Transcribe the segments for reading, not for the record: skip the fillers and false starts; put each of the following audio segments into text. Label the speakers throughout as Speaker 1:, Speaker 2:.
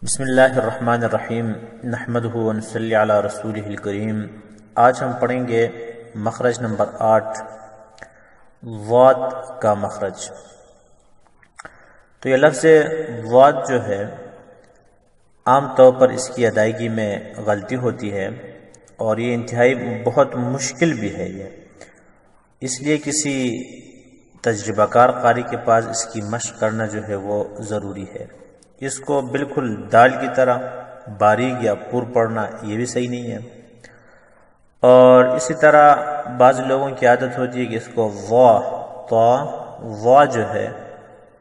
Speaker 1: بسم اللہ الرحمن الرحیم نحمدہ ونصلی علی رسولہ الکریم۔ آج ہم پڑھیں گے مخرج نمبر 8 ضاد کا مخرج۔ تو یہ لفظ ضاد جو ہے عام طور پر اس کی ادائیگی میں غلطی ہوتی ہے اور یہ انتہائی بہت مشکل بھی ہے اس لیے کسی تجربہ کار قاری کے پاس اس کی مشق کرنا جو ہے وہ ضروری ہے۔ اس کو بالکل دال کی طرح باریک یا پر پڑھنا یہ بھی صحیح نہیں ہے، اور اسی طرح بعض لوگوں کی عادت ہوتی ہے کہ اس کو وا جو ہے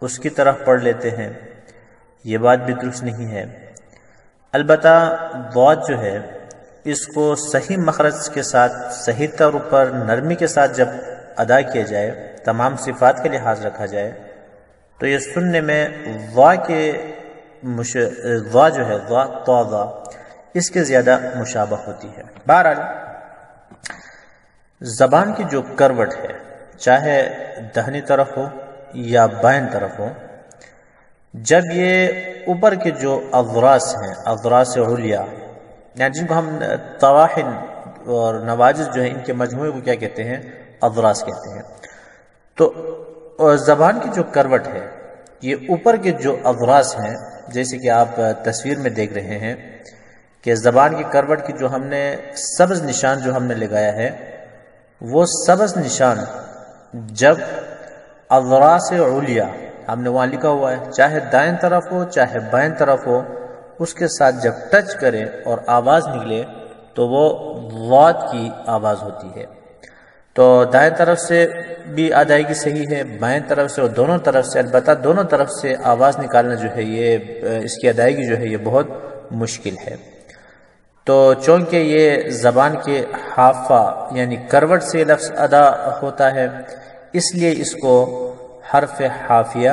Speaker 1: اس کی طرح پڑھ لیتے ہیں، یہ بات بھی درست نہیں ہے۔ البتہ ضاد جو ہے اس کو صحیح مخرج کے ساتھ صحیح طور پر نرمی کے ساتھ جب ادا کیا جائے، تمام صفات کا لحاظ رکھا جائے، تو یہ سننے میں ضا جو ہے ضا اس کے زیادہ مشابہ ہوتی ہے۔ بہرحال زبان کی جو کروٹ ہے، چاہے دہنی طرف ہو یا بائیں طرف ہو، جب یہ اوپر کے جو اضراس ہیں، اضراس علیا، یعنی جن کو ہم طواحن اور نواجذ جو ہیں ان کے مجموعے کو کیا کہتے ہیں؟ اضراس کہتے ہیں۔ تو زبان کی جو کروٹ ہے، یہ اوپر کے جو اضراس ہیں، جیسے کہ آپ تصویر میں دیکھ رہے ہیں کہ زبان کی کروٹ کی جو ہم نے سبز نشان جو ہم نے لگایا ہے، وہ سبز نشان جب اضراس علیا ہم نے وہاں لکھا ہوا ہے، چاہے دائیں طرف ہو چاہے بائیں طرف ہو، اس کے ساتھ جب ٹچ کرے اور آواز نکلے تو وہ ضاد کی آواز ہوتی ہے۔ تو دائیں طرف سے بھی ادائیگی صحیح ہے، بائیں طرف سے اور دونوں طرف سے، البتہ دونوں طرف سے آواز نکالنا جو ہے یہ اس کی ادائیگی جو ہے یہ بہت مشکل ہے۔ تو چونکہ یہ زبان کے حافہ یعنی کروٹ سے لفظ ادا ہوتا ہے، اس لیے اس کو حرف حافیہ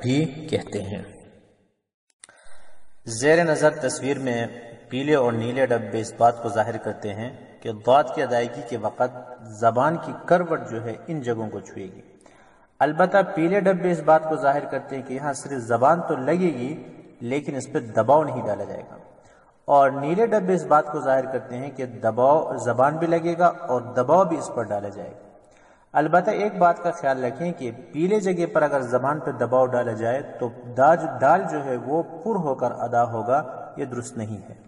Speaker 1: بھی کہتے ہیں۔ زیر نظر تصویر میں پیلے اور نیلے ڈبے اس بات کو ظاہر کرتے ہیں کہ ضاد کی ادائیگی کے وقت زبان کی کروٹ جو ہے ان جگہوں کو چھوئے گی۔ البتہ پیلے ڈبے اس بات کو ظاہر کرتے ہیں کہ یہاں صرف زبان تو لگے گی لیکن اس پہ دباؤ نہیں ڈالا جائے گا، اور نیلے ڈبے اس بات کو ظاہر کرتے ہیں کہ دباؤ زبان بھی لگے گا اور دباؤ بھی اس پر ڈالا جائے گا۔ البتہ ایک بات کا خیال رکھیں کہ پیلے جگہ پر اگر زبان پہ دباؤ ڈالا جائے تو دال جو ہے وہ پر ہو کر ادا ہوگا، یہ درست نہیں ہے۔